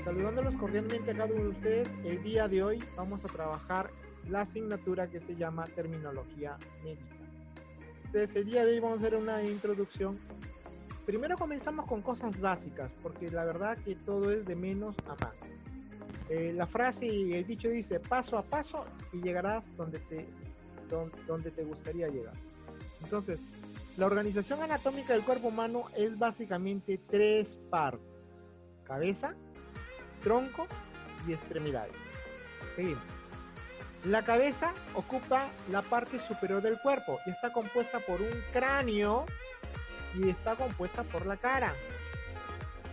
Saludándolos cordialmente a cada uno de ustedes, el día de hoy vamos a trabajar la asignatura que se llama Terminología Médica. Entonces, el día de hoy vamos a hacer una introducción. Primero comenzamos con cosas básicas, porque la verdad que todo es de menos a más. La frase y el dicho dice, paso a paso y llegarás donde te gustaría llegar. Entonces, la organización anatómica del cuerpo humano es básicamente tres partes: cabeza, tronco y extremidades. Seguimos. La cabeza ocupa la parte superior del cuerpo y está compuesta por un cráneo y está compuesta por la cara.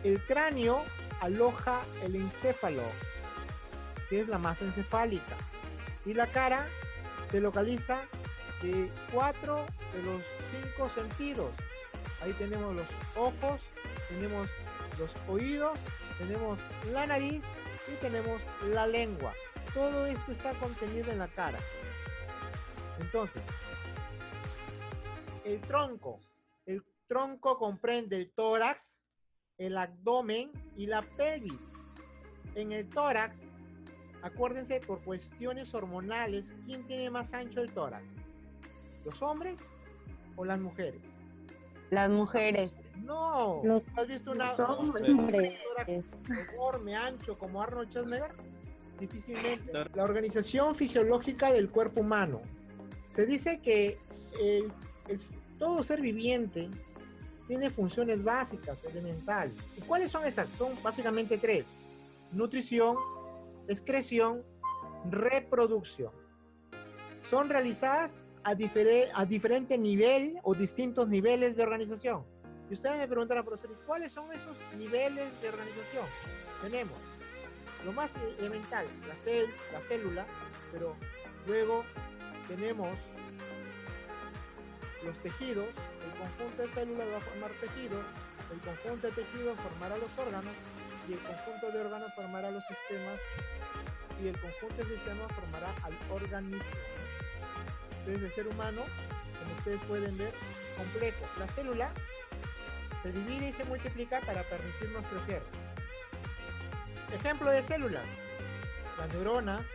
El cráneo aloja el encéfalo, que es la masa encefálica, y la cara se localiza de 4 de los 5 sentidos. Ahí tenemos los ojos, tenemos los oídos, tenemos la nariz y tenemos la lengua. Todo esto está contenido en la cara. Entonces, el tronco comprende el tórax, el abdomen y la pelvis. En el tórax, acuérdense, por cuestiones hormonales, ¿quién tiene más ancho el tórax? ¿Los hombres o las mujeres? Las mujeres. No. Los ¿Has visto un hombres. tórax enorme, ancho, como Arnold Schwarzenegger? Difícilmente. La organización fisiológica del cuerpo humano. Se dice que todo ser viviente tiene funciones básicas, elementales. ¿Y cuáles son esas? Son básicamente tres: nutrición, excreción, reproducción. Son realizadas a diferente nivel o distintos niveles de organización. Y ustedes me preguntarán, profesor, ¿cuáles son esos niveles de organización? Tenemos lo más elemental, la célula, pero luego tenemos los tejidos. El conjunto de células va a formar tejidos, el conjunto de tejidos formará los órganos, y el conjunto de órganos formará los sistemas, y el conjunto de sistemas formará al organismo. Entonces, el ser humano, como ustedes pueden ver, completo. La célula se divide y se multiplica para permitirnos crecer. Ejemplo de células: las neuronas,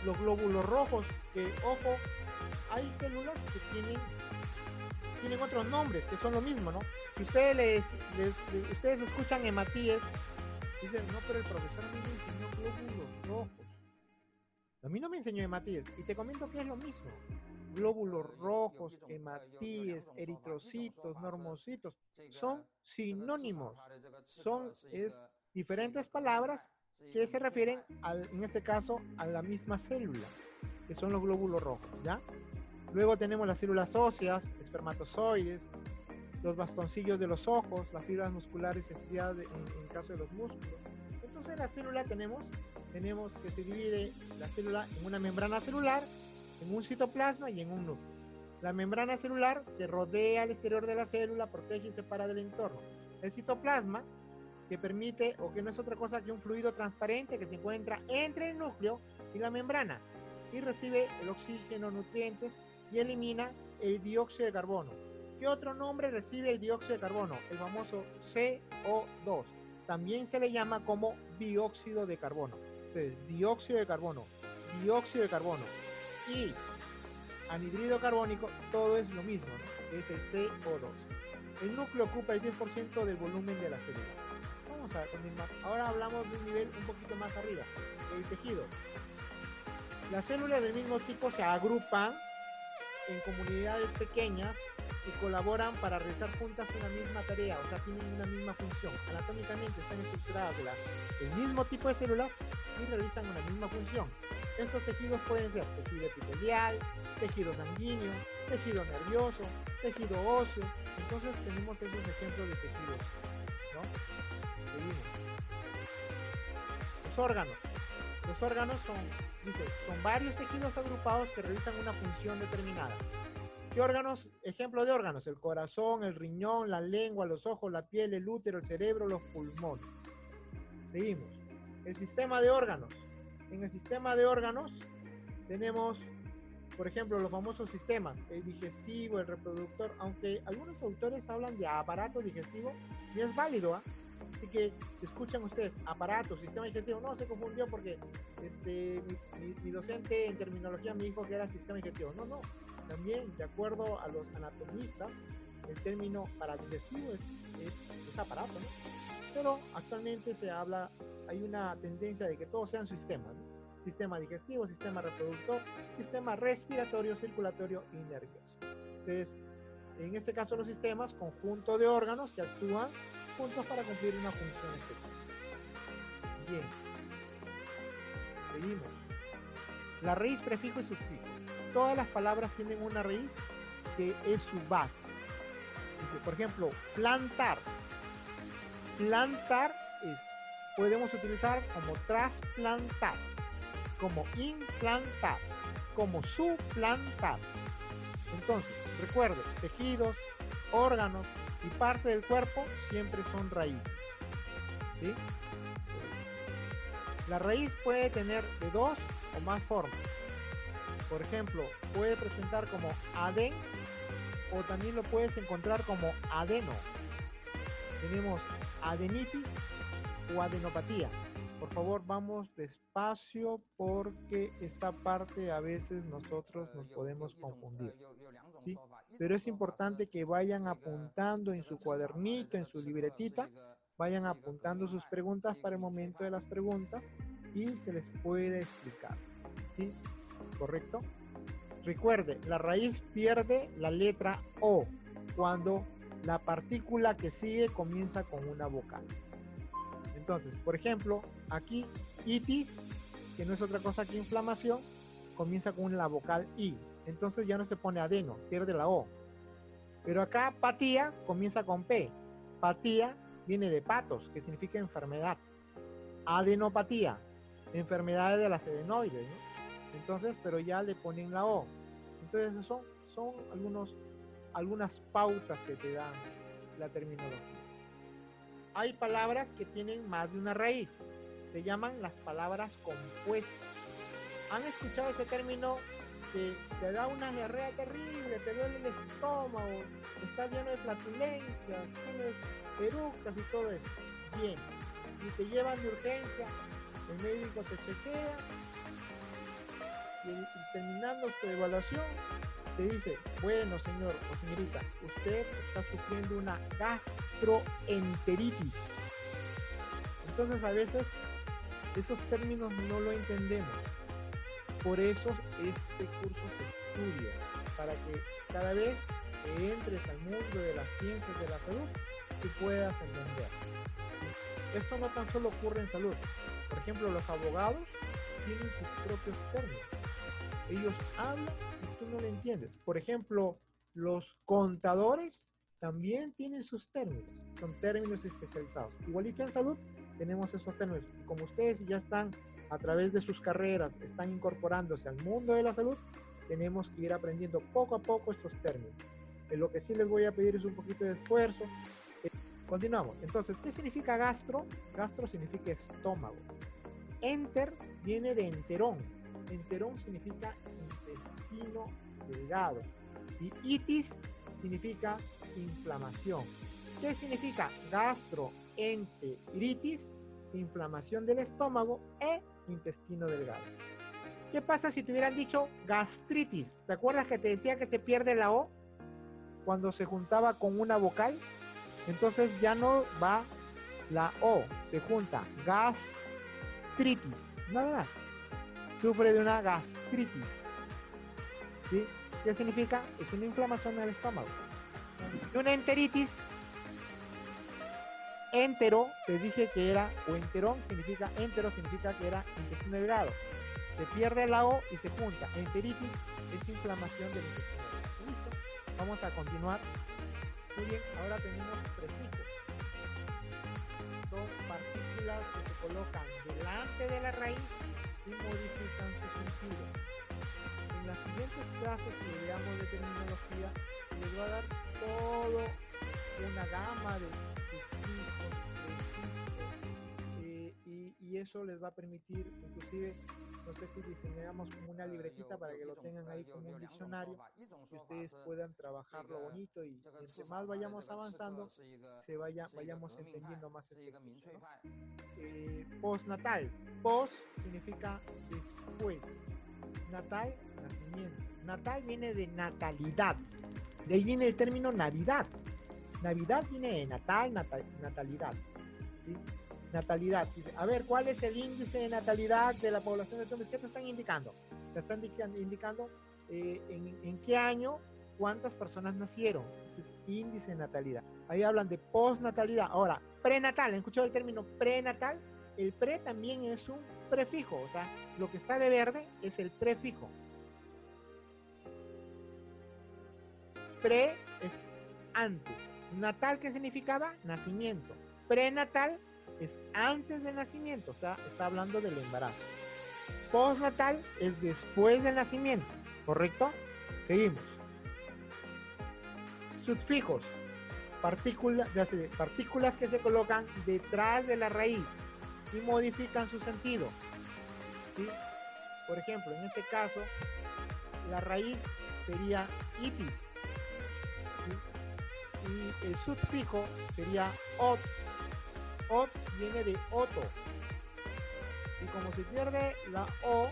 los glóbulos rojos, que, ojo, hay células que tienen otros nombres que son lo mismo, ¿no? Si ustedes ustedes escuchan hematíes, dicen, no, pero el profesor a mí me enseñó glóbulos rojos. A mí no me enseñó hematíes, y te comento que es lo mismo. Glóbulos rojos, hematíes, eritrocitos, normocitos, son sinónimos, son diferentes palabras que se refieren, en este caso, a la misma célula, que son los glóbulos rojos, ¿ya? Luego tenemos las células óseas, espermatozoides, los bastoncillos de los ojos, las fibras musculares estriadas en caso de los músculos. Entonces la célula tenemos que se divide la célula en una membrana celular, en un citoplasma y en un núcleo. La membrana celular, que rodea al exterior de la célula, protege y separa del entorno. El citoplasma, que permite, o que no es otra cosa que un fluido transparente que se encuentra entre el núcleo y la membrana, y recibe el oxígeno, nutrientes, y elimina el dióxido de carbono. ¿Qué otro nombre recibe el dióxido de carbono? El famoso CO2. También se le llama como dióxido de carbono. Entonces, dióxido de carbono y anhídrido carbónico, todo es lo mismo, ¿no? Es el CO2. El núcleo ocupa el 10% del volumen de la célula. Vamos a continuar. Ahora hablamos de un nivel un poquito más arriba, el tejido. Las células del mismo tipo se agrupan en comunidades pequeñas y colaboran para realizar juntas una misma tarea, o sea, tienen una misma función. Anatómicamente están estructuradas del mismo tipo de células y realizan una misma función. Estos tejidos pueden ser tejido epitelial, tejido sanguíneo, tejido nervioso, tejido óseo. Entonces tenemos esos ejemplos de tejidos, ¿no? Seguimos. Los órganos. Los órganos son varios tejidos agrupados que realizan una función determinada. ¿Qué órganos? Ejemplo de órganos: el corazón, el riñón, la lengua, los ojos, la piel, el útero, el cerebro, los pulmones. Seguimos. El sistema de órganos. En el sistema de órganos tenemos, por ejemplo, los famosos sistemas: el digestivo, el reproductor, aunque algunos autores hablan de aparato digestivo, y es válido, Así que si escuchan ustedes aparato, sistema digestivo, no se confundió porque mi docente en terminología me dijo que era sistema digestivo. No, también de acuerdo a los anatomistas, el término para digestivo es aparato, ¿no? Pero actualmente hay una tendencia de que todos sean sistemas, ¿no? Sistema digestivo, sistema reproductor, sistema respiratorio, circulatorio y nervioso. Entonces, en este caso los sistemas, conjunto de órganos que actúan juntos para cumplir una función específica. Bien. Seguimos. La raíz, prefijo y sufijo. Todas las palabras tienen una raíz que es su base. Dice, por ejemplo, plantar. Plantar podemos utilizar como trasplantar, como implantar, como suplantar. Entonces, recuerde, tejidos, órganos y parte del cuerpo siempre son raíces. ¿Sí? La raíz puede tener de 2 o más formas. Por ejemplo, puede presentar como adén o también lo puedes encontrar como adeno. Tenemos adenitis o adenopatía. Por favor, vamos despacio porque esta parte a veces nosotros nos podemos confundir, ¿sí? Pero es importante que vayan apuntando en su cuadernito, en su libretita, vayan apuntando sus preguntas para el momento de las preguntas y se les puede explicar, ¿sí? ¿Correcto? Recuerde, la raíz pierde la letra O cuando la partícula que sigue comienza con una vocal. Entonces, por ejemplo, aquí itis, que no es otra cosa que inflamación, comienza con la vocal I. Entonces ya no se pone adeno, pierde la O. Pero acá patía comienza con P. Patía viene de patos, que significa enfermedad. Adenopatía, enfermedades de las adenoides, ¿no? Entonces, pero ya le ponen la O. Entonces son algunas pautas que te dan la terminología. Hay palabras que tienen más de una raíz. Se llaman las palabras compuestas. ¿Han escuchado ese término que te da una diarrea terrible, te duele el estómago, estás lleno de flatulencias, tienes eructas y todo eso? Bien. Y te llevan de urgencia, el médico te chequea y terminando su evaluación te dice, bueno señor o señorita, usted está sufriendo una gastroenteritis. Entonces a veces esos términos no lo entendemos. Por eso este curso se estudia, para que cada vez que entres al mundo de las ciencias de la salud, tú puedas entender. Esto no tan solo ocurre en salud. Por ejemplo, los abogados tienen sus propios términos. Ellos hablan y tú no lo entiendes. Por ejemplo, los contadores también tienen sus términos. Son términos especializados. Igualito en salud tenemos esos términos. Como ustedes ya están a través de sus carreras, están incorporándose al mundo de la salud, tenemos que ir aprendiendo poco a poco estos términos. En lo que sí les voy a pedir es un poquito de esfuerzo. Continuamos. Entonces, ¿qué significa gastro? Gastro significa estómago. Enter viene de enterón. Enterón significa intestino delgado. Y itis significa inflamación. ¿Qué significa gastroenteritis? Inflamación del estómago e intestino delgado. ¿Qué pasa si te hubieran dicho gastritis? ¿Te acuerdas que te decía que se pierde la O cuando se juntaba con una vocal? Entonces ya no va la O, se junta gastritis, nada más. Sufre de una gastritis. ¿Sí? ¿Qué significa? Es una inflamación del estómago. Y una enteritis, entero, te dije que era, o enterón significa, entero significa que era intestino delgado. Se pierde la O y se junta. Enteritis es inflamación del intestino delgado. ¿Listo? Vamos a continuar. Muy bien, ahora tenemos prefijos. Son partículas que se colocan delante de la raíz y modifican su sentido. En las siguientes clases que veamos de terminología, les va a dar todo una gama de sufijos, y eso les va a permitir inclusive No sé si diseñamos como una libretita para que lo tengan ahí como un diccionario y ustedes puedan trabajarlo bonito y entre más vayamos avanzando, vayamos entendiendo más este curso, ¿no? Postnatal. Post significa después. Natal, nacimiento. Natal viene de natalidad. De ahí viene el término Navidad. Navidad viene de natalidad. ¿Sí? Natalidad. Dice, a ver, ¿cuál es el índice de natalidad de la población de Tumbes? ¿Qué te están indicando? Te están indicando en qué año, cuántas personas nacieron. Ese es índice de natalidad. Ahí hablan de postnatalidad. Ahora, prenatal. ¿Han escuchado el término prenatal? El pre también es un prefijo. O sea, lo que está de verde es el prefijo. Pre es antes. Natal, ¿qué significaba? Nacimiento. Prenatal es antes del nacimiento, o sea, está hablando del embarazo. Postnatal es después del nacimiento, ¿correcto? Seguimos. Sufijos, partículas que se colocan detrás de la raíz y modifican su sentido. ¿Sí? Por ejemplo, en este caso, la raíz sería itis. ¿Sí? Y el sufijo sería ot. Ot viene de oto. Y como se pierde la o,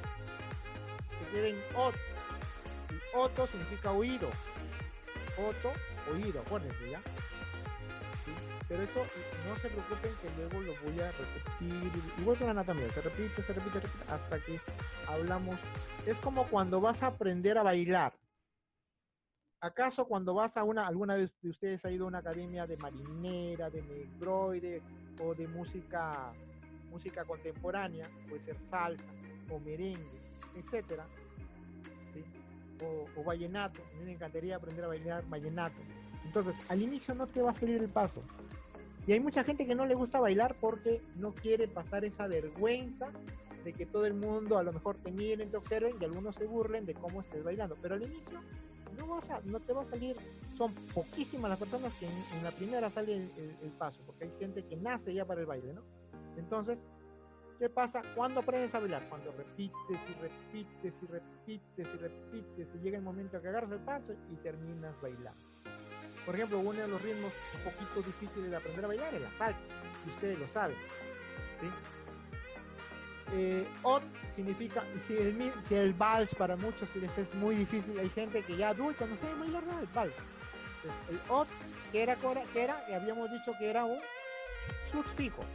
se queda en ot. Y oto significa oído. Oto, oído, acuérdense ya. ¿Sí? Pero eso no se preocupen que luego lo voy a repetir. Igual que la anatomía, se repite hasta que hablamos. Es como cuando vas a aprender a bailar. ¿Acaso cuando vas a alguna vez de ustedes ha ido a una academia de marinera, de negroide o de música contemporánea, puede ser salsa o merengue, etcétera, ¿sí? O vallenato? A mí me encantaría aprender a bailar vallenato. Entonces, al inicio no te va a salir el paso. Y hay mucha gente que no le gusta bailar porque no quiere pasar esa vergüenza de que todo el mundo a lo mejor te miren, te observen y algunos se burlen de cómo estés bailando. Pero al inicio no te va a salir, son poquísimas las personas que en la primera sale el paso, porque hay gente que nace ya para el baile, ¿no? Entonces, ¿qué pasa? ¿Cuándo aprendes a bailar? Cuando repites y repites y repites y repites y llega el momento que agarras el paso y terminas bailando. Por ejemplo, uno de los ritmos un poquito difíciles de aprender a bailar es la salsa, y ustedes lo saben, ¿sí? Ot significa, si el vals para muchos les es muy difícil, hay gente que ya adulta no sabe bailar nada el vals. Entonces, el ot, que habíamos dicho que era un sufijo,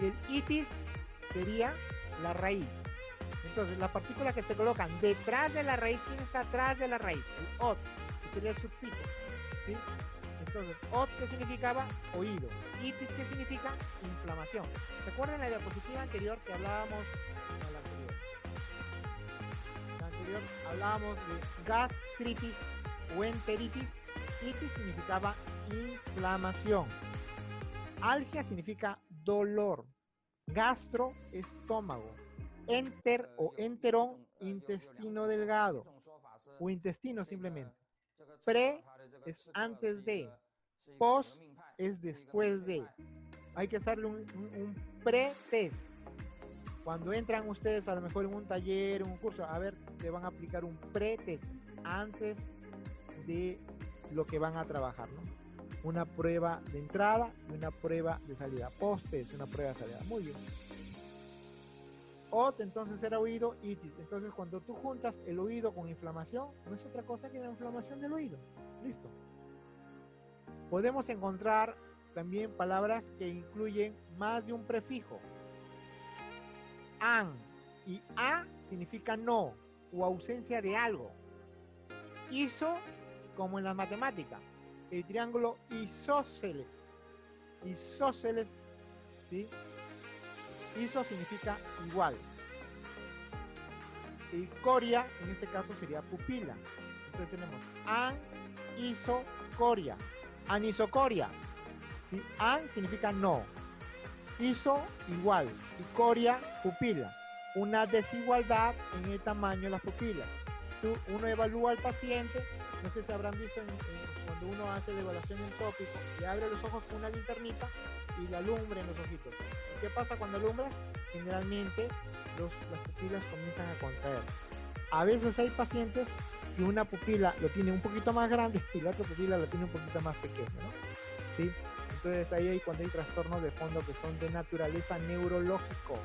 y el itis sería la raíz. Entonces, las partículas que se colocan detrás de la raíz, ¿quién está atrás de la raíz? El ot, que sería el sufijo, ¿sí? Entonces, ot, ¿qué significaba? Oído. Itis, ¿qué significa? Inflamación. ¿Se acuerdan la diapositiva anterior que hablábamos? No, la anterior hablábamos de gastritis o enteritis. Itis significaba inflamación. Algia significa dolor. Gastro, estómago. Enter o enterón, intestino delgado. O intestino simplemente. Pre es antes de. Post es después de. Hay que hacerle un pre-test. Cuando entran ustedes a lo mejor en un taller, en un curso, a ver, le van a aplicar un pre-test antes de lo que van a trabajar, ¿no? Una prueba de entrada y una prueba de salida. Post-test, una prueba de salida. Muy bien. Ot, entonces era oído, itis. Entonces, cuando tú juntas el oído con inflamación, no es otra cosa que la inflamación del oído. Listo. Podemos encontrar también palabras que incluyen más de un prefijo. An y a significa no o ausencia de algo. Iso, como en las matemáticas, el triángulo isósceles. Isósceles, ¿sí? Iso significa igual. Y coria, en este caso, sería pupila. Entonces tenemos an, iso, coria. Anisocoria. ¿Sí? An significa no. Iso, igual. Y coria, pupila. Una desigualdad en el tamaño de las pupilas. Uno evalúa al paciente, no sé si habrán visto cuando cuando uno hace la evaluación en tópico y abre los ojos con una linternita y la alumbra en los ojitos. ¿Y qué pasa cuando alumbras? Generalmente las pupilas comienzan a contraerse. A veces hay pacientes que una pupila lo tiene un poquito más grande y la otra pupila lo tiene un poquito más pequeña, ¿no? ¿Sí? Entonces ahí hay cuando hay trastornos de fondo que son de naturaleza neurológico.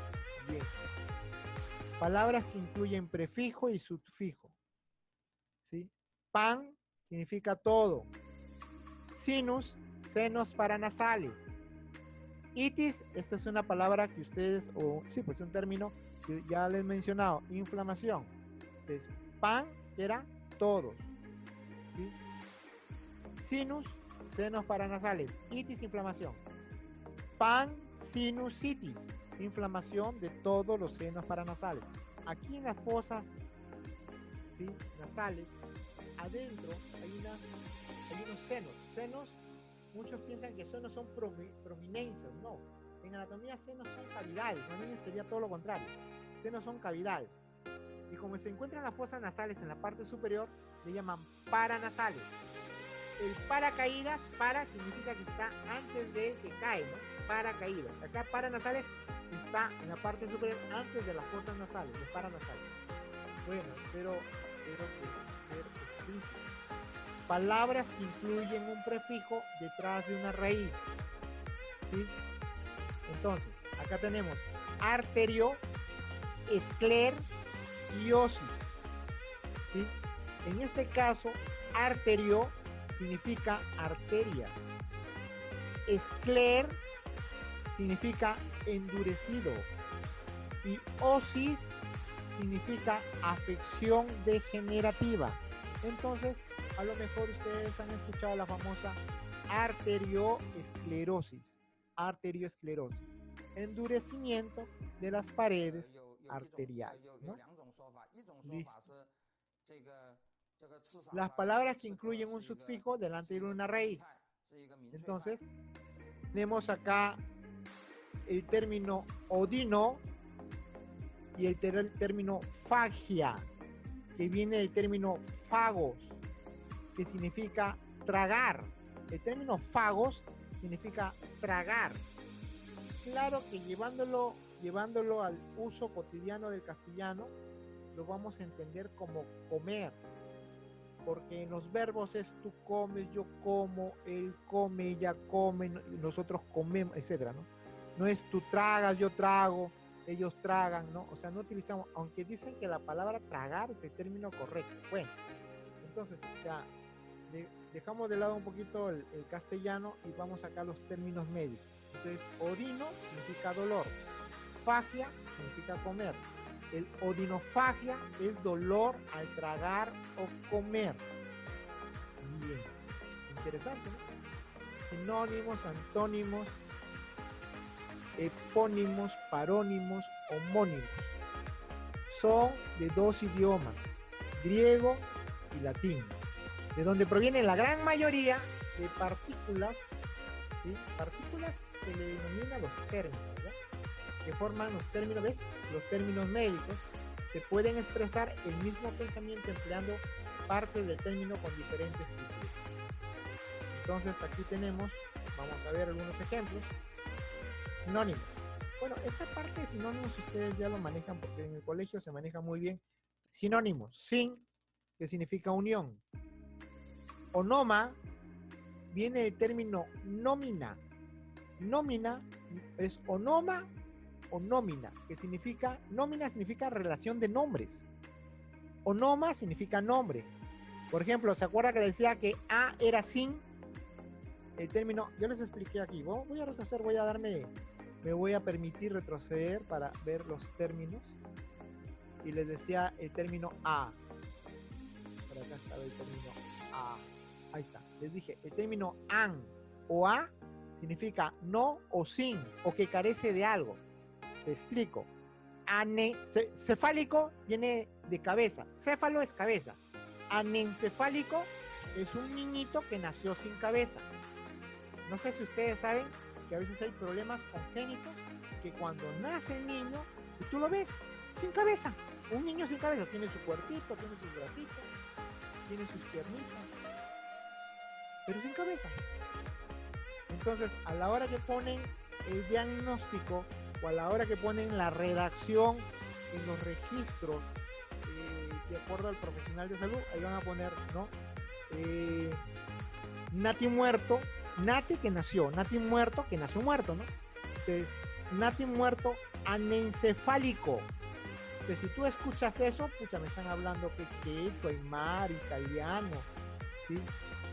Bien. Palabras que incluyen prefijo y sufijo. ¿Sí? Pan significa todo. Sinus, senos paranasales. Itis, esta es una palabra que ustedes, sí, pues un término que ya les he mencionado, inflamación. Entonces, pan era todos. ¿Sí? Sinus, senos paranasales. Itis, inflamación. Pansinusitis, inflamación de todos los senos paranasales. Aquí en las fosas, ¿sí?, nasales, adentro hay unos senos. Senos, muchos piensan que senos son prominencias. No, en anatomía senos son cavidades. Más bien sería todo lo contrario. Senos son cavidades. Y como se encuentran las fosas nasales en la parte superior, le llaman paranasales. El paracaídas, para significa que está antes de que cae, ¿no? Paracaídas. Acá paranasales está en la parte superior antes de las fosas nasales, los paranasales. Bueno, espero que ser explícito. Palabras que incluyen un prefijo detrás de una raíz. ¿Sí? Entonces, acá tenemos arterio, escler y osis. ¿Sí? En este caso, arterio significa arterias. Escler significa endurecido. Y osis significa afección degenerativa. Entonces, a lo mejor ustedes han escuchado la famosa arterioesclerosis. Arterioesclerosis. Endurecimiento de las paredes arteriales, ¿no? Listo. Las palabras que incluyen un sufijo delante de una raíz. Entonces, tenemos acá el término odino y el término fagia, que viene del término fagos, que significa tragar. El término fagos significa tragar. Claro que llevándolo al uso cotidiano del castellano, lo vamos a entender como comer, porque en los verbos es tú comes, yo como, él come, ella come, nosotros comemos, etcétera, ¿no? No es tú tragas, yo trago, ellos tragan, ¿no? O sea, no utilizamos, aunque dicen que la palabra tragar es el término correcto. Bueno, entonces ya dejamos de lado un poquito el castellano y vamos acá a los términos médicos. Entonces, odino significa dolor, fagia significa comer. El odinofagia es dolor al tragar o comer. Bien, interesante, ¿no? Sinónimos, antónimos, epónimos, parónimos, homónimos. Son de dos idiomas, griego y latín, de donde provienen la gran mayoría de partículas, ¿sí? Partículas se le denomina los términos, ¿verdad?, que forman los términos, ¿ves? Los términos médicos. Se pueden expresar el mismo pensamiento empleando partes del término con diferentes títulos. Entonces aquí tenemos, vamos a ver algunos ejemplos. Sinónimos. Bueno, esta parte de sinónimos ustedes ya lo manejan porque en el colegio se maneja muy bien. Sinónimos. Sin, que significa unión. Onoma viene del término nómina. Nómina es onoma o nómina, que significa, nómina significa relación de nombres. Onoma significa nombre. Por ejemplo, ¿se acuerda que decía que A era sin? El término, yo les expliqué aquí, voy a retroceder, me voy a permitir retroceder para ver los términos. Y les decía el término A. Por acá estaba el término A. Ahí está. Les dije, el término an o a significa no o sin, o que carece de algo. Te explico. Cefálico viene de cabeza. Céfalo es cabeza. Anencefálico es un niñito que nació sin cabeza. No sé si ustedes saben que a veces hay problemas congénitos que cuando nace el niño, y tú lo ves sin cabeza. Un niño sin cabeza tiene su cuerpito, tiene sus bracitos, tiene sus piernitas. pero sin cabeza. Entonces, a la hora que ponen el diagnóstico o a la hora que ponen la redacción en los registros, de acuerdo al profesional de salud, ahí van a poner, ¿no? Nati muerto, Nati que nació, Nati muerto que nació muerto, ¿no? Entonces, Nati muerto anencefálico. Entonces, si tú escuchas eso, pucha, me están hablando que quechua, aymara, italiano, ¿sí?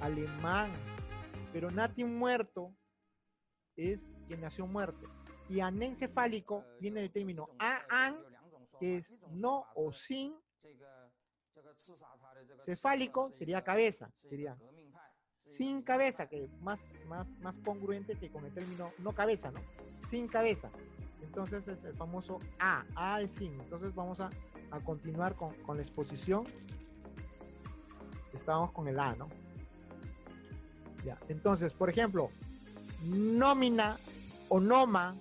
Alemán, pero Nati muerto es que nació muerto. Y anencefálico viene del término aan, que es no o sin. Cefálico sería cabeza, sería sin cabeza, que más congruente que con el término no cabeza, ¿no? Sin cabeza. Entonces es el famoso A de sin. Entonces vamos a continuar con la exposición. Estábamos con el A, ¿no? Ya. Entonces, por ejemplo, nómina o noma.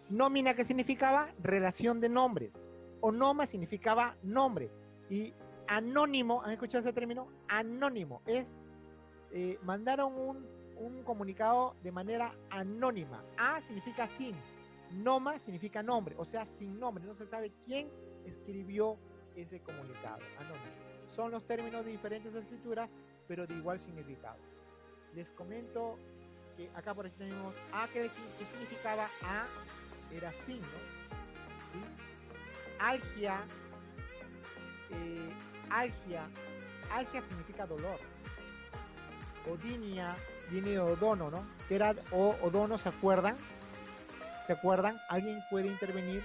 Nómina, ¿qué significaba? Relación de nombres. Onoma significaba nombre. Y anónimo, ¿han escuchado ese término? Anónimo es mandaron un comunicado de manera anónima. A significa sin, noma significa nombre, o sea, sin nombre. No se sabe quién escribió ese comunicado anónimo. Son los términos de diferentes escrituras, pero de igual significado. Les comento que acá por aquí tenemos A, ¿qué significaba A? Era sin, ¿no? ¿Sí? Algia, algia significa dolor. Odinia viene de odono, ¿no? Que era odono, ¿se acuerdan? ¿Se acuerdan? ¿Alguien puede intervenir?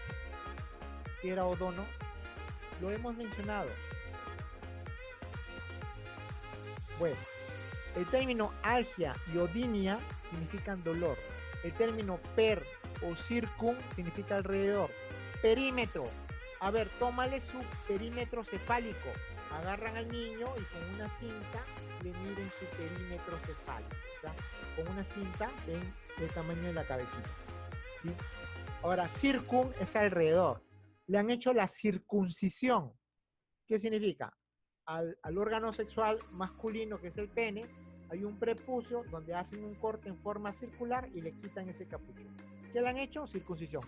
¿Qué era odono? Lo hemos mencionado. Bueno, el término algia y odinia significan dolor. El término per o circum significa alrededor. Perímetro. A ver, tómale su perímetro cefálico. Agarran al niño y con una cinta le miden su perímetro cefálico. O sea, con una cinta ven el tamaño de la cabecita. ¿Sí? Ahora, circum es alrededor. Le han hecho la circuncisión. ¿Qué significa? Al órgano sexual masculino, que es el pene, hay un prepucio donde hacen un corte en forma circular y le quitan ese capucho. ¿Qué le han hecho? Circuncisión.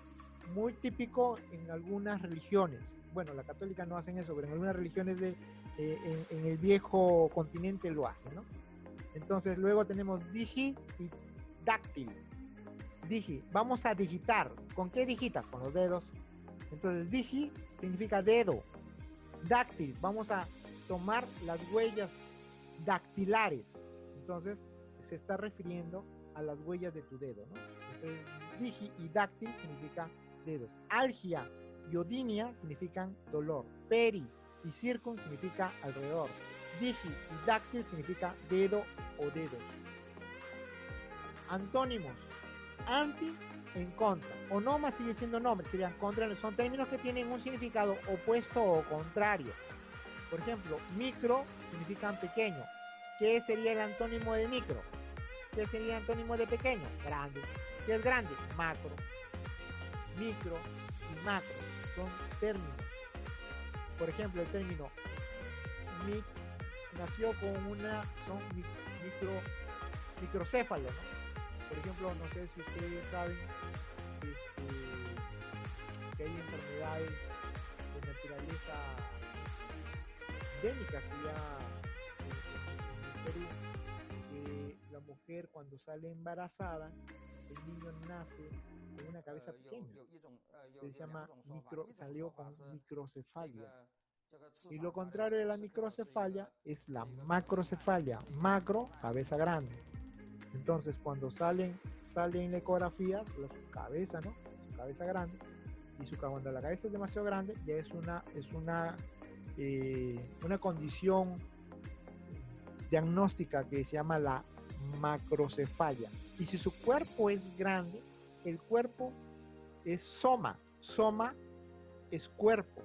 Muy típico en algunas religiones. Bueno, la católica no hacen eso, pero en algunas religiones en el viejo continente lo hacen, ¿no? Entonces luego tenemos digi y dáctil. Digi, vamos a digitar. ¿Con qué digitas? Con los dedos. Entonces digi significa dedo. Dáctil, vamos a tomar las huellas dactilares. Entonces se está refiriendo a las huellas de tu dedo, ¿no? Entonces, digi y dáctil significa dedos. Algia y odinia significan dolor. Peri y circum significa alrededor. Digi y dáctil significa dedo o dedos. Antónimos. Anti, en contra. Onoma sigue siendo nombre, serían contra. Son términos que tienen un significado opuesto o contrario. Por ejemplo, micro significan pequeño. ¿Qué sería el antónimo de micro? ¿Qué sería el antónimo de pequeño? Grande. ¿Qué es grande? Macro. Micro y macro son términos. Por ejemplo, el término nació con son microcéfalo, ¿no? Por ejemplo, no sé si ustedes saben que hay enfermedades de naturaleza endémicas que ya en Perú, que la mujer cuando sale embarazada, el niño nace con una cabeza pequeña, que se llama salió con microcefalia. Y lo contrario de la microcefalia es la macrocefalia. Macro, cabeza grande. Entonces, cuando salen ecografías, su cabeza, ¿no? Su cabeza grande. Y cuando la cabeza es demasiado grande, ya es una condición diagnóstica que se llama la macrocefalia. Y si su cuerpo es grande, el cuerpo es soma. Soma es cuerpo,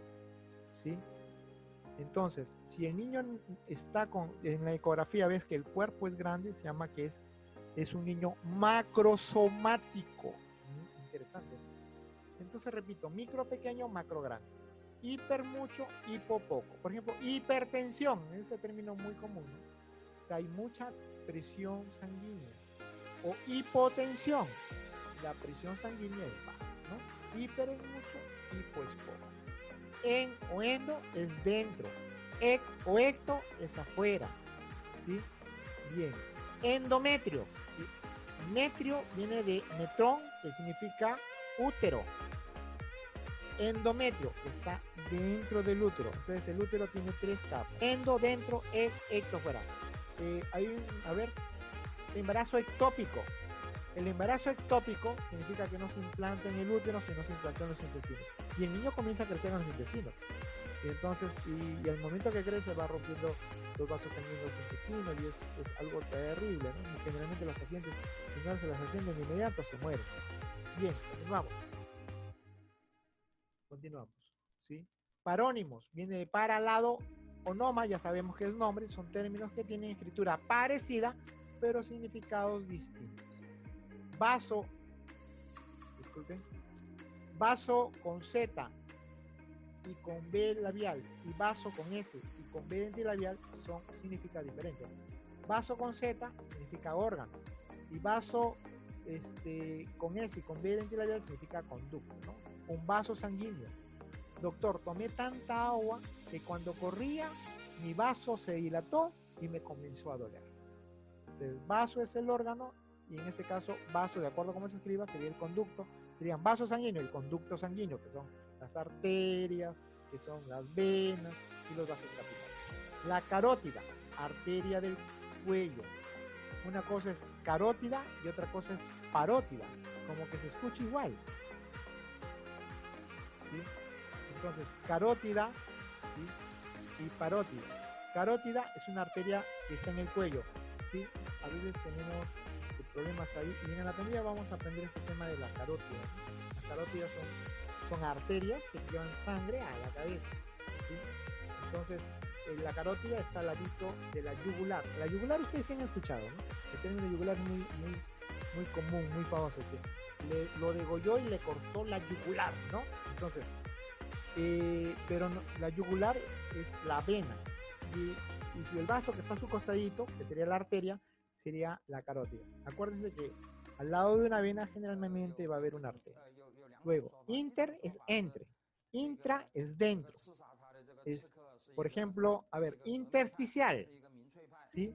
¿sí? Entonces, si el niño está en la ecografía, ves que el cuerpo es grande, se llama que es un niño macrosomático. Interesante. Entonces, repito, micro pequeño, macro grande. Hiper mucho, hipo poco. Por ejemplo, hipertensión, ese término muy común, ¿no? O sea, hay mucha presión sanguínea. O hipotensión, la presión sanguínea es baja, ¿no? Hiper es mucho, hipo es poco. En o endo es dentro, ec o ecto es afuera, ¿sí? Bien. Endometrio. Metrio viene de metrón, que significa útero. Endometrio está dentro del útero. Entonces el útero tiene 3 capas. Endo, dentro, ecto, fuera. A ver, embarazo ectópico. El embarazo ectópico significa que no se implanta en el útero, sino se implanta en los intestinos. Y el niño comienza a crecer en los intestinos. Y entonces, y al momento que crece va rompiendo los vasos sanguíneos del intestino y es algo terrible, ¿no? Y generalmente los pacientes, si no se las atienden de inmediato, se mueren. Bien, continuamos, ¿sí? Parónimos, viene de para, lado, onoma, ya sabemos que es nombre, son términos que tienen escritura parecida, pero significados distintos. Vaso, disculpen, vaso con Z y con B labial, y vaso con S y con B labial significa diferente. Vaso con Z significa órgano, y vaso con S y con B labial significa conducto, ¿no? Un vaso sanguíneo. Doctor, tomé tanta agua que cuando corría mi vaso se dilató y me comenzó a doler. Entonces, vaso es el órgano, y en este caso, vaso, de acuerdo a cómo se escriba, sería el conducto. Serían vaso sanguíneo, el conducto sanguíneo, que son las arterias, que son las venas y los vasos capilares. La carótida, arteria del cuello. Una cosa es carótida y otra cosa es parótida, como que se escucha igual, ¿sí? Entonces, carótida, ¿sí? Y parótida. Carótida es una arteria que está en el cuello, ¿sí? A veces tenemos problemas ahí, y en anatomía vamos a aprender este tema de la carótida. Las carótidas son arterias que llevan sangre a la cabeza, ¿sí? Entonces, la carótida está al ladito de la yugular. La yugular ustedes sí han escuchado, ¿no? El término yugular es muy común, muy famoso, ¿sí? Lo degolló y le cortó la yugular, ¿no? Entonces, pero no, la yugular es la vena, y si el vaso que está a su costadito, que sería la arteria, sería la carótida. Acuérdense que al lado de una vena generalmente va a haber una arteria. Luego, inter es entre, intra es dentro. Es, por ejemplo, a ver, intersticial, ¿sí?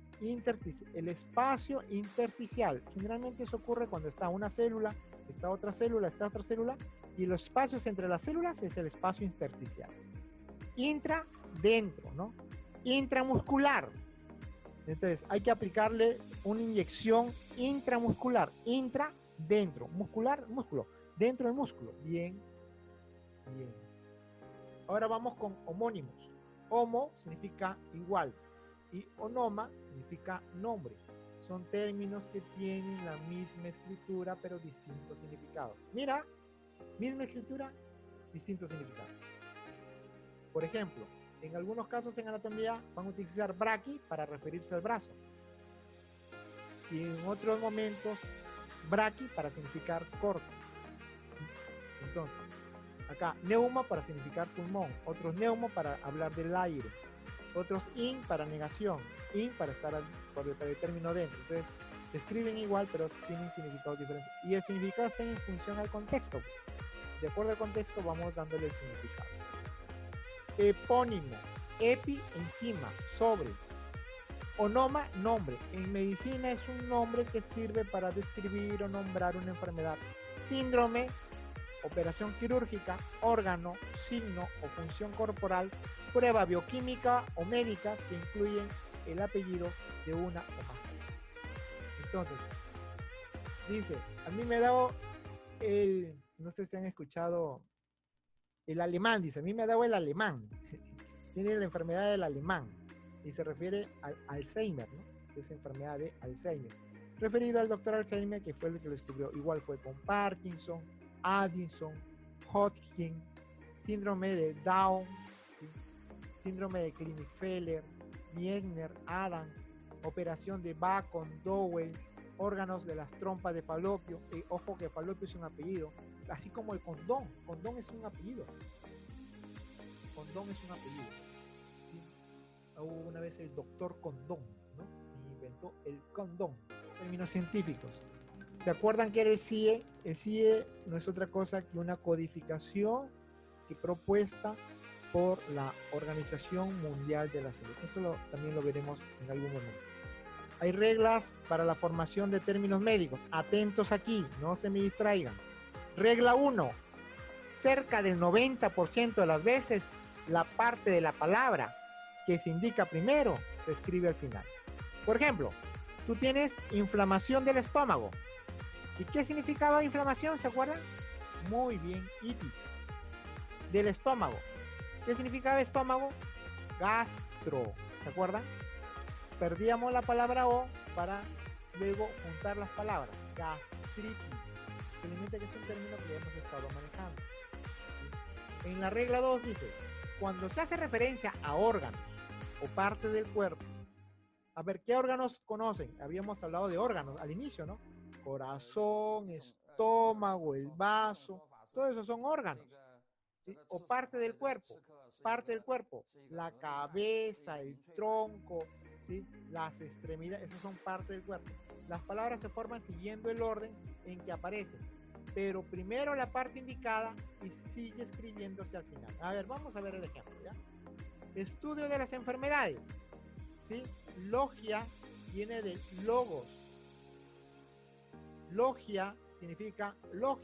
El espacio intersticial. Generalmente eso ocurre cuando está una célula, está otra célula, y los espacios entre las células es el espacio intersticial. Intra, dentro, ¿no? Intramuscular. Entonces hay que aplicarle una inyección intramuscular. Intra, dentro. Muscular, músculo. Dentro del músculo. Bien, bien. Ahora vamos con homónimos. Homo significa igual y onoma significa nombre. Son términos que tienen la misma escritura pero distintos significados. Mira, misma escritura, distintos significados. Por ejemplo, en algunos casos en anatomía van a utilizar braqui para referirse al brazo. Y en otros momentos, braqui para significar corto. Entonces, acá, neuma para significar pulmón, otros neumo para hablar del aire, otros in para negación, in para estar por el término dentro. Entonces, se escriben igual, pero tienen significados diferentes. Y el significado está en función al contexto. Pues. De acuerdo al contexto, vamos dándole el significado. Epónimo, epi, encima, sobre. Onoma, nombre. En medicina es un nombre que sirve para describir o nombrar una enfermedad. Síndrome, operación quirúrgica, órgano, signo o función corporal, prueba bioquímica o médicas que incluyen el apellido de una o más personas. Entonces, dice, a mí me ha dado no sé si han escuchado el alemán, dice, a mí me ha dado el alemán. Tiene la enfermedad del alemán y se refiere al Alzheimer, ¿no? Esa enfermedad de Alzheimer. Referido al doctor Alzheimer, que fue el que lo descubrió. Igual fue con Parkinson, Addison, Hodgkin, síndrome de Down, ¿sí? Síndrome de Klinefelter, Meissner, Adam, operación de Bacon-Dowell, órganos de las trompas de Falopio. Ojo que Falopio es un apellido, así como el condón. Condón es un apellido. Condón es un apellido. ¿Sí? Hubo una vez el doctor Condón, ¿no? inventó el condón. Términos científicos. ¿Se acuerdan que era el CIE? El CIE no es otra cosa que una codificación que propuesta por la Organización Mundial de la Salud. Eso también lo veremos en algún momento. Hay reglas para la formación de términos médicos. Atentos aquí, no se me distraigan. Regla 1. Cerca del 90% de las veces, la parte de la palabra que se indica primero se escribe al final. Por ejemplo, tú tienes inflamación del estómago. ¿Y qué significaba inflamación? ¿Se acuerdan? Muy bien, itis. Del estómago. ¿Qué significaba estómago? Gastro. ¿Se acuerdan? Perdíamos la palabra O para luego juntar las palabras. Gastritis. Simplemente que es un término que ya hemos estado manejando. En la regla 2 dice, cuando se hace referencia a órganos o parte del cuerpo, a ver, ¿qué órganos conocen? Habíamos hablado de órganos al inicio, ¿no? Corazón, estómago, el vaso, todo eso son órganos, ¿sí? O parte del cuerpo, la cabeza, el tronco, ¿sí? Las extremidades, esos son parte del cuerpo. Las palabras se forman siguiendo el orden en que aparecen, pero primero la parte indicada y sigue escribiéndose al final. A ver, vamos a ver el ejemplo, ¿ya? Estudio de las enfermedades, ¿sí? Logia viene de logos. Logia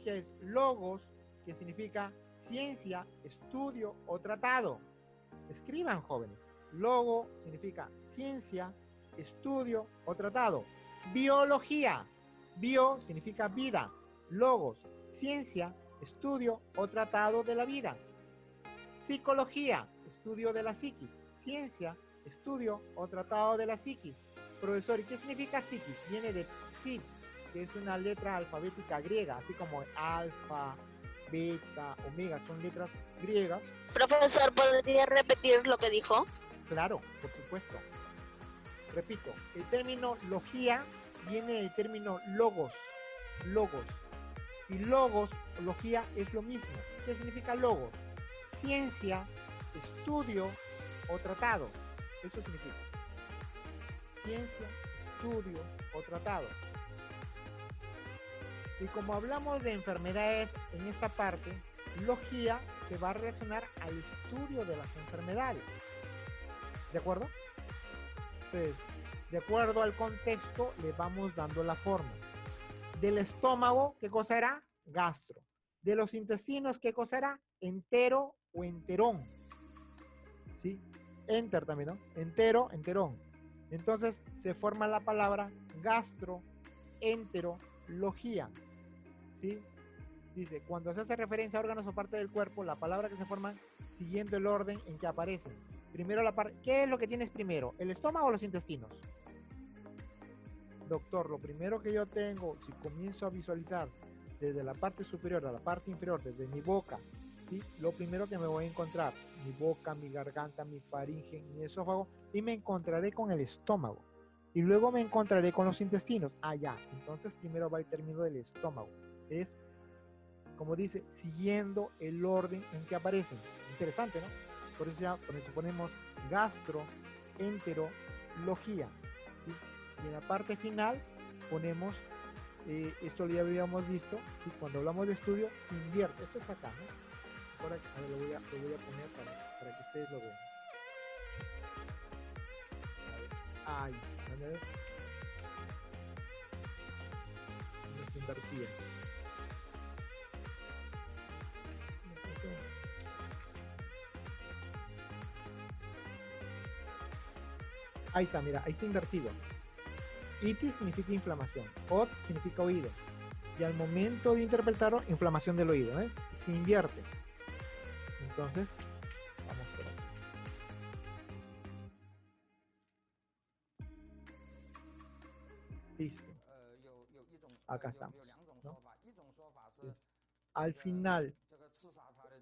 es logos, que significa ciencia, estudio o tratado. Escriban, jóvenes. Logo significa ciencia, estudio o tratado. Biología. Bio significa vida. Logos, ciencia, estudio o tratado de la vida. Psicología, estudio de la psiquis. Ciencia, estudio o tratado de la psiquis. Profesor, ¿y qué significa psiquis? Viene de psi, que es una letra alfabética griega, así como alfa, beta, omega, son letras griegas. Profesor, ¿podría repetir lo que dijo? Claro, por supuesto. Repito, el término logía viene del término logos. Y logos, logía, es lo mismo. ¿Qué significa logos? Ciencia, estudio o tratado. Eso significa. Ciencia, estudio o tratado. Y como hablamos de enfermedades en esta parte, logía se va a relacionar al estudio de las enfermedades. ¿De acuerdo? Entonces, de acuerdo al contexto, le vamos dando la forma. Del estómago, ¿qué cosa era? Gastro. De los intestinos, ¿qué cosa era? Entero o enterón. ¿Sí? Enter también, ¿no? Entero, enterón. Entonces, se forma la palabra gastroenterología. ¿Sí? Dice, cuando se hace referencia a órganos o parte del cuerpo, la palabra que se forma siguiendo el orden en que aparecen. Primero la parte, ¿qué es lo que tienes primero? ¿El estómago o los intestinos? Doctor, lo primero que yo tengo, si comienzo a visualizar desde la parte superior a la parte inferior, desde mi boca, ¿sí? Lo primero que me voy a encontrar, mi boca, mi garganta, mi faringe, mi esófago, y me encontraré con el estómago. Y luego me encontraré con los intestinos. Ah, ya. Entonces primero va el término del estómago. Es, como dice, siguiendo el orden en que aparecen. Interesante, ¿no? Por eso ponemos gastroenterología, ¿sí? Y en la parte final ponemos, esto ya habíamos visto, ¿sí? Cuando hablamos de estudio, se invierte. Esto está acá, ¿no? Ahora lo voy a poner para que ustedes lo vean. Ahí está. No se invertía. Ahí está, mira, ahí está invertido. Itis significa inflamación, ot significa oído. Y al momento de interpretarlo, inflamación del oído, ¿ves? Se invierte. Entonces, vamos por aquí. Listo. Acá estamos, ¿no? Entonces, al final,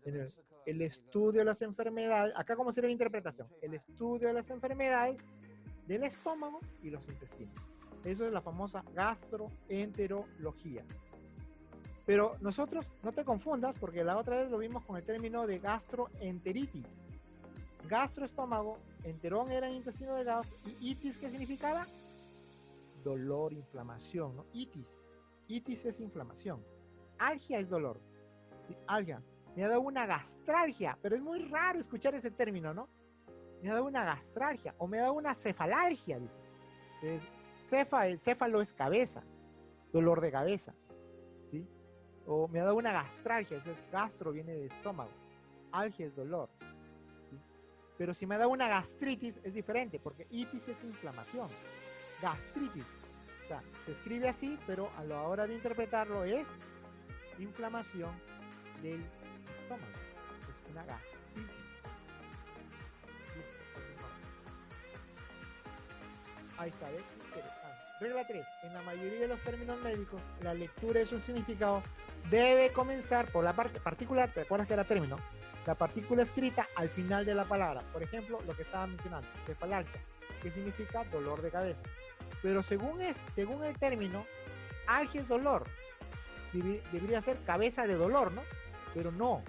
en el estudio de las enfermedades, acá cómo sería la interpretación, el estudio de las enfermedades del estómago y los intestinos. Eso es la famosa gastroenterología. Pero nosotros, no te confundas, porque la otra vez lo vimos con el término de gastroenteritis. Gastro, estómago, enterón era intestino delgado, y itis, ¿qué significaba? dolor, inflamación, ¿no? Itis. Itis es inflamación. Algia es dolor. ¿Sí? Algia. Me ha dado una gastralgia, pero es muy raro escuchar ese término, ¿no? Me ha dado una gastralgia o me ha dado una cefalalgia, dice. Entonces, céfalo es cabeza, dolor de cabeza, ¿sí? O me ha dado una gastralgia, eso es gastro, viene de estómago. Algia es dolor, ¿sí? Pero si me ha dado una gastritis es diferente, porque itis es inflamación. Gastritis, o sea, se escribe así, pero a la hora de interpretarlo es inflamación del estómago. Es una gastritis. Listo. Ahí está, ¿ves? Interesante. Regla 3. En la mayoría de los términos médicos, la lectura de su significado debe comenzar por la parte particular. ¿Te acuerdas que era término? La partícula escrita al final de la palabra. Por ejemplo, lo que estaba mencionando, cefalalgia, que significa dolor de cabeza. Pero según el término, algia es dolor. Debería ser cabeza de dolor, ¿no? Pero no.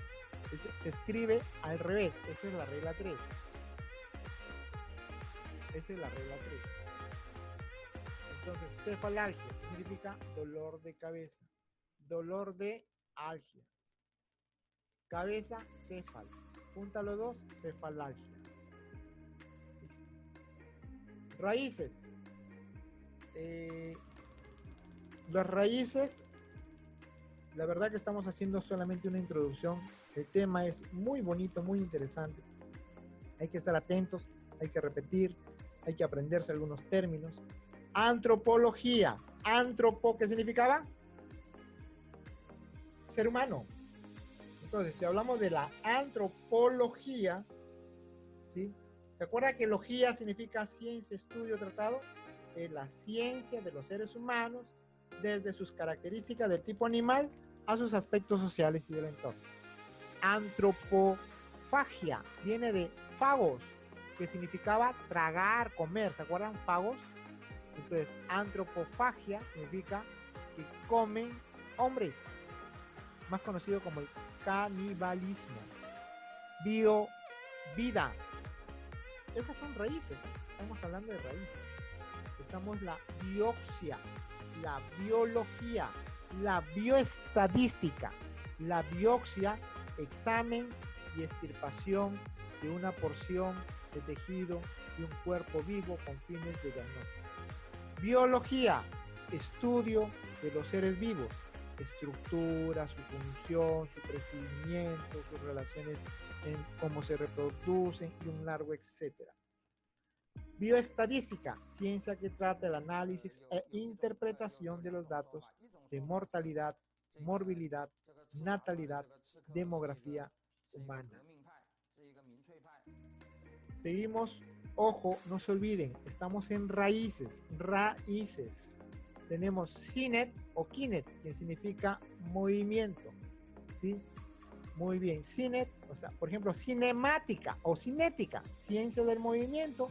Se escribe al revés. Esa es la regla 3. Esa es la regla 3. Entonces, cefalalgia significa dolor de cabeza. Dolor de algia. Cabeza, céfalo. Junta los dos, cefalalgia. Listo. Raíces. Las raíces, la verdad que estamos haciendo solamente una introducción. El tema es muy bonito, muy interesante. Hay que estar atentos, hay que repetir, hay que aprenderse algunos términos. Antropología. Antropo, ¿qué significaba? Ser humano. Entonces, si hablamos de la antropología, ¿sí? ¿Se acuerda que logía significa ciencia, estudio, tratado? Es la ciencia de los seres humanos, desde sus características del tipo animal a sus aspectos sociales y del entorno. Antropofagia viene de fagos, que significaba tragar, comer. ¿Se acuerdan? Fagos. Entonces, antropofagia significa que comen hombres, más conocido como el canibalismo. Vida. Esas son raíces, ¿eh? Estamos hablando de raíces. Estamos la bioxia, la biología, la bioestadística. La biopsia, examen y extirpación de una porción de tejido de un cuerpo vivo con fines de diagnóstico. Biología, estudio de los seres vivos, estructura, su función, su crecimiento, sus relaciones en cómo se reproducen y un largo etcétera. Bioestadística, ciencia que trata el análisis e interpretación de los datos de mortalidad, morbilidad, natalidad, demografía humana. Seguimos, ojo, no se olviden, estamos en raíces. Tenemos cinet o kinet, que significa movimiento, ¿sí? Muy bien, cinet, o sea, por ejemplo, cinemática o cinética, ciencia del movimiento,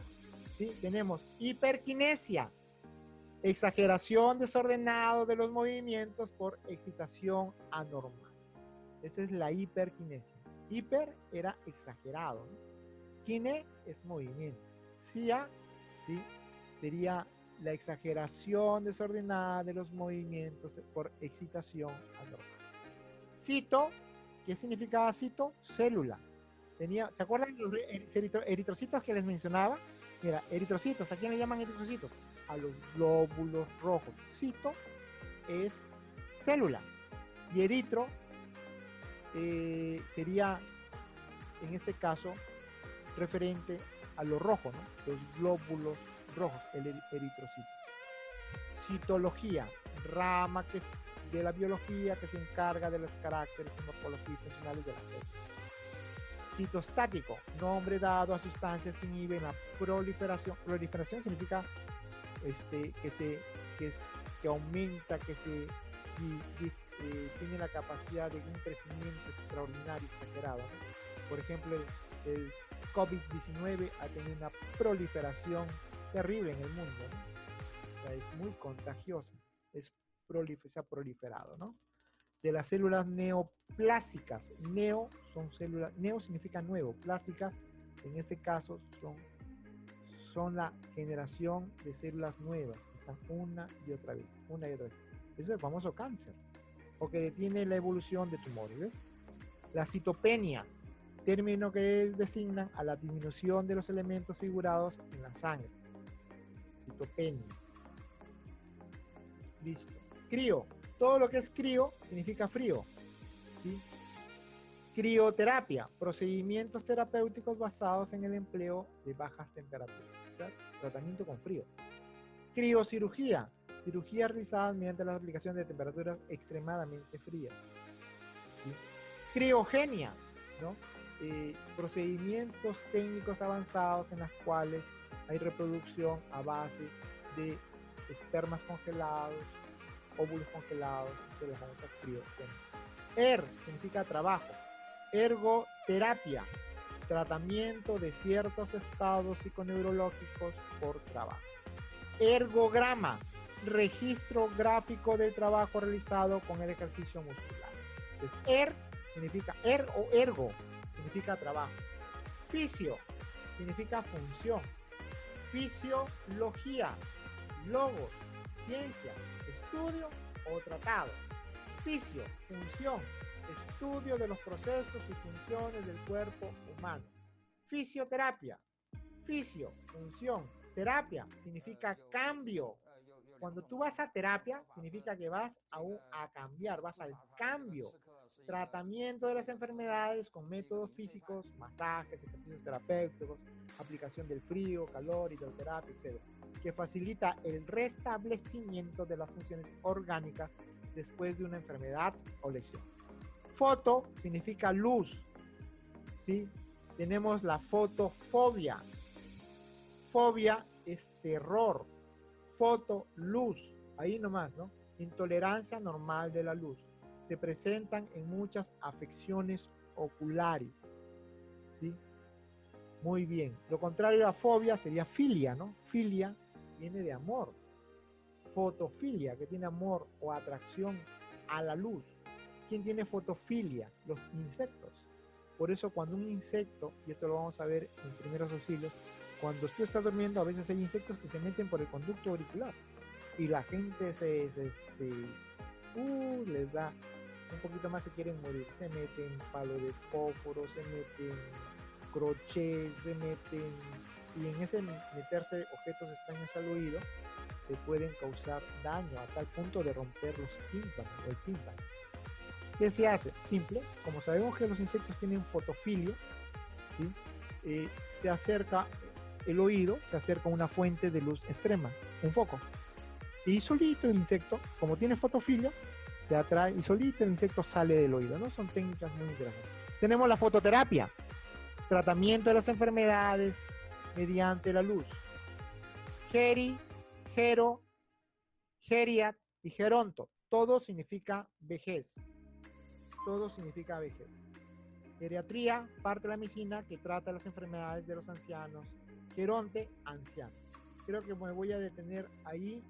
¿sí? Tenemos hiperquinesia, exageración desordenada de los movimientos por excitación anormal. Esa es la hiperquinesia. Hiper era exagerado, ¿no? Kine es movimiento. Cia, ¿sí? Sería la exageración desordenada de los movimientos por excitación anormal. Cito, ¿qué significaba cito? Célula. ¿Se acuerdan de los eritrocitos que les mencionaba? Mira, eritrocitos, ¿a quién le llaman eritrocitos? A los glóbulos rojos. Cito es célula. Y eritro sería, en este caso, referente a lo rojo, ¿no? Los glóbulos rojos, el eritrocito. Citología, rama que es de la biología que se encarga de los caracteres y morfología y funcionales de la célula. Citostático, nombre dado a sustancias que inhiben la proliferación. Proliferación significa que aumenta, que tiene la capacidad de un crecimiento extraordinario, exagerado, ¿no? Por ejemplo, el COVID-19 ha tenido una proliferación terrible en el mundo, ¿no? O sea, es muy contagiosa, se ha proliferado, ¿no? De las células neoplásicas. Neo significa nuevo, plásticas en este caso son la generación de células nuevas que detectan una y otra vez, una y otra vez. Ese es el famoso cáncer, o que detiene la evolución de tumores, ¿ves? La citopenia, término que designa a la disminución de los elementos figurados en la sangre. Citopenia. Listo. Crío. Todo lo que es crío significa frío, ¿sí? Crioterapia, procedimientos terapéuticos basados en el empleo de bajas temperaturas, o sea, tratamiento con frío. Criocirugía, cirugía realizada mediante la aplicación de temperaturas extremadamente frías. ¿Sí? Criogenia, ¿no? Procedimientos técnicos avanzados en los cuales hay reproducción a base de espermas congelados, óvulos congelados, se les vamos a criogenia. Significa trabajo. Ergoterapia, tratamiento de ciertos estados psiconeurológicos por trabajo. Ergograma, registro gráfico del trabajo realizado con el ejercicio muscular. Entonces, significa o ergo, significa trabajo. Fisio, significa función. Fisiología, logos, ciencia, estudio o tratado. Fisio, función, estudio de los procesos y funciones del cuerpo humano. Fisioterapia, fisio, función, terapia, significa cambio. Cuando tú vas a terapia, significa que vas a cambiar, vas al cambio. Tratamiento de las enfermedades con métodos físicos, masajes, ejercicios terapéuticos, aplicación del frío, calor, hidroterapia, etc., que facilita el restablecimiento de las funciones orgánicas después de una enfermedad o lesión. Foto significa luz, ¿sí? Tenemos la fotofobia. Fobia es terror. Foto, luz, ahí nomás, ¿no? Intolerancia normal de la luz. Se presentan en muchas afecciones oculares, ¿sí? Muy bien. Lo contrario a fobia sería filia, ¿no? Filia viene de amor. Fotofilia, que tiene amor o atracción a la luz. ¿Quién tiene fotofilia? Los insectos. Por eso cuando un insecto, y esto lo vamos a ver en primeros auxilios, cuando tú estás durmiendo a veces hay insectos que se meten por el conducto auricular y la gente les da un poquito más, se quieren morir, se meten palo de fósforo, se meten crochet, se meten, y en ese meterse objetos extraños al oído se pueden causar daño a tal punto de romper los tímpanos o el tímpano. ¿Qué se hace? Simple, como sabemos que los insectos tienen fotofilia, ¿sí? Se acerca el oído, se acerca a una fuente de luz extrema, un foco, y solito el insecto, como tiene fotofilia, se atrae y solito el insecto sale del oído, ¿no? Son técnicas muy interesantes. Tenemos la fototerapia, tratamiento de las enfermedades mediante la luz. Geriat y geronto, todo significa vejez. Todo significa vejez. Geriatría, parte de la medicina que trata las enfermedades de los ancianos. Geronte, anciano. Creo que me voy a detener ahí